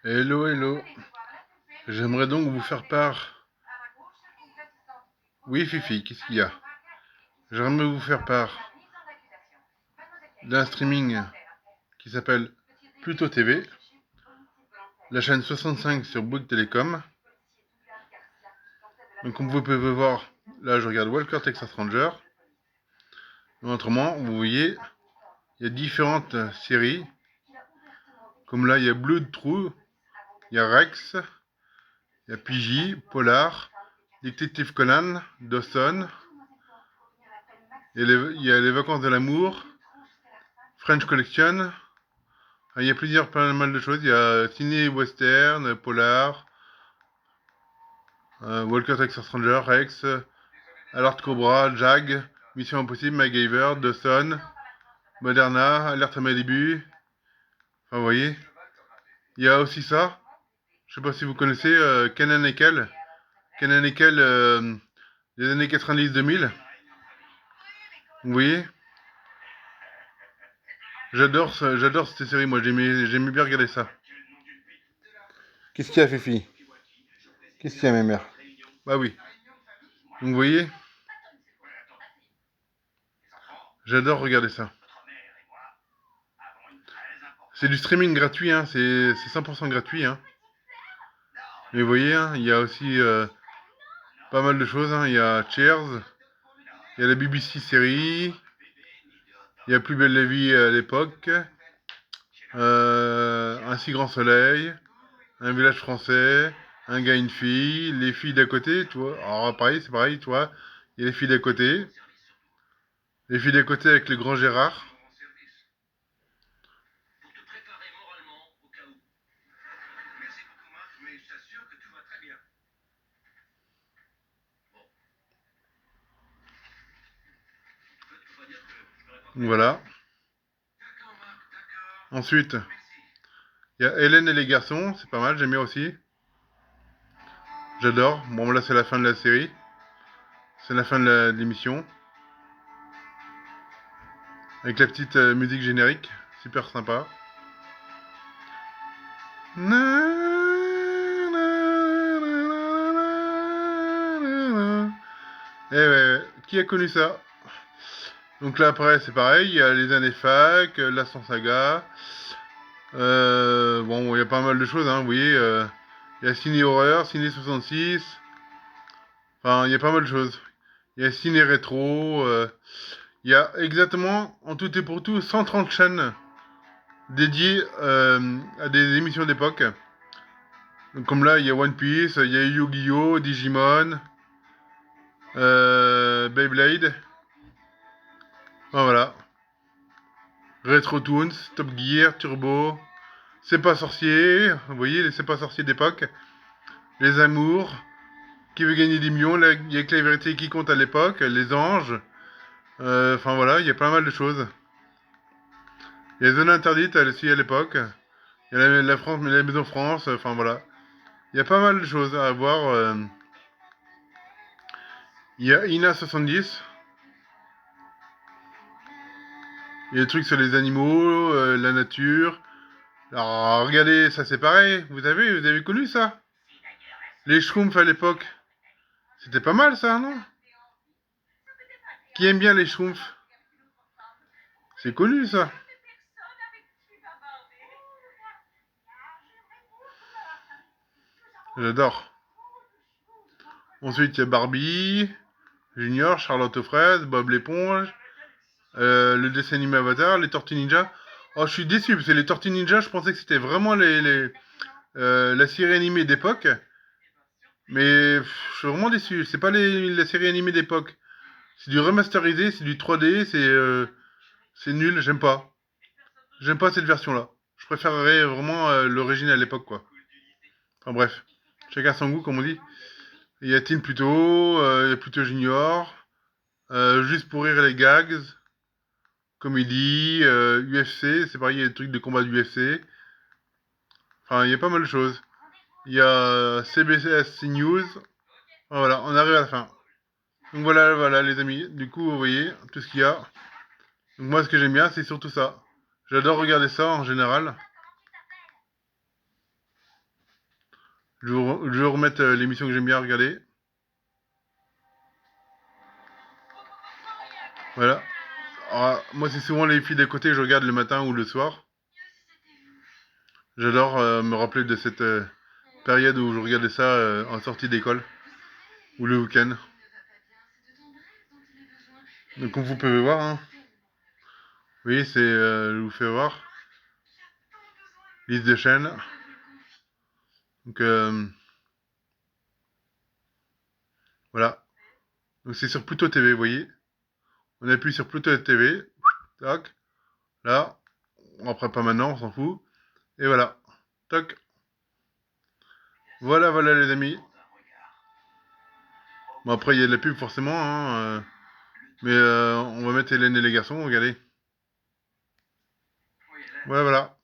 Hello, hello. J'aimerais donc vous faire part. Oui, Fifi, qu'est-ce qu'il y a? J'aimerais vous faire part d'un streaming qui s'appelle Pluto TV, la chaîne 65 sur Bouygues Télécom. Donc, comme vous pouvez voir, là, je regarde Walker Texas Ranger. Autrement, vous voyez, il y a différentes séries. Comme là, il y a Blood True, il y a Rex, il y a PJ, Polar, Detective Conan, Dawson. Il y a les vacances de l'amour, French Collection. Il y a pas mal de choses. Il y a ciné western, polar, Walker Texas Ranger, Rex, Alert Cobra, Jag, Mission Impossible, MacGyver, Dawson, Moderna, Alerte à Malibu. Enfin, vous voyez. Il y a aussi ça. Je sais pas si vous connaissez Kenan et Kel. Kenan et Kel des années 90-2000. Vous voyez. J'adore cette série, moi j'aimais bien regarder ça. Qu'est-ce qu'il y a, Fifi? Qu'est-ce qu'il y a, mes mères? Bah oui. Donc, vous voyez, j'adore regarder ça. C'est du streaming gratuit, hein, c'est 100% gratuit. Hein. Mais vous voyez, hein, il y a aussi pas mal de choses. Hein. Il y a Cheers, il y a la BBC série, il y a Plus belle la vie à l'époque, Un si grand soleil, Un village français, Un gars, une fille, Les filles d'à côté, tu vois. Alors pareil, c'est pareil, tu vois. Il y a les filles d'à côté. Les filles d'à côté avec le grand Gérard. Voilà. Ensuite, il y a Hélène et les garçons, c'est pas mal, j'aime bien aussi. J'adore. Bon, là, c'est la fin de la série. C'est la fin de l'émission. Avec la petite musique générique. Super sympa. Eh ouais, qui a connu ça? Donc là, après, c'est pareil. Il y a les années fac, l'Aston Saga. Bon, il y a pas mal de choses, hein, vous voyez. Il y a Ciné Horreur, Ciné 66. Enfin, il y a pas mal de choses. Il y a Ciné Rétro. Il y a exactement, en tout et pour tout, 130 chaînes dédiées à des émissions d'époque. Comme là, il y a One Piece, il y a Yu-Gi-Oh!, Digimon, Beyblade. Enfin, voilà. Retro Toons, Top Gear, Turbo. C'est pas sorcier. Vous voyez, les C'est pas sorcier d'époque. Les amours. Qui veut gagner des millions. Il y a que la vérité qui compte à l'époque. Les anges. Enfin voilà, il y a pas mal de choses. Il y a Zone Interdite aussi à l'époque. Il y a la France, mais la Maison France. Enfin voilà. Il y a pas mal de choses à voir. Il y a Ina 70. Il y a des trucs sur les animaux, la nature. Alors, regardez, ça c'est pareil. Vous avez connu ça? Les Schtroumpfs à l'époque. C'était pas mal ça, non? Qui aime bien les Schtroumpfs? C'est connu ça. J'adore. Ensuite, il y a Barbie, Junior, Charlotte aux fraises, Bob l'éponge, le dessin animé Avatar, les Tortues Ninja. Oh, je suis déçu, parce que les Tortues Ninja, je pensais que c'était vraiment la série animée d'époque. Mais je suis vraiment déçu. C'est pas la série animée d'époque. C'est du remasterisé, c'est du 3D, c'est nul, j'aime pas. J'aime pas cette version-là. Je préférerais vraiment l'origine à l'époque, quoi. Enfin bref, chacun son goût, comme on dit. Il y a Teen plutôt, il y a plutôt Junior, Juste pour rire les gags, comédie, UFC, c'est pareil, il y a des trucs de combat d'UFC. Enfin, il y a pas mal de choses. Il y a CBS News. Voilà, on arrive à la fin. Donc voilà, voilà les amis. Du coup, vous voyez tout ce qu'il y a. Donc moi, ce que j'aime bien, c'est surtout ça. J'adore regarder ça en général. Je vais remettre l'émission que j'aime bien regarder. Voilà. Alors, moi, c'est souvent les filles d'à côté que je regarde le matin ou le soir. J'adore me rappeler de cette période où je regardais ça en sortie d'école ou le week-end. Donc, comme vous pouvez voir, hein, oui, c'est, je vous fais voir, liste de chaînes. Donc, voilà. Donc, c'est sur Pluto TV, vous voyez. On appuie sur Pluto TV. Tac. Là. Après, pas maintenant, on s'en fout. Et voilà. Tac. Voilà, voilà, les amis. Bon, après, il y a de la pub, forcément, hein, mais on va mettre Hélène et les garçons, regardez. Voilà, voilà.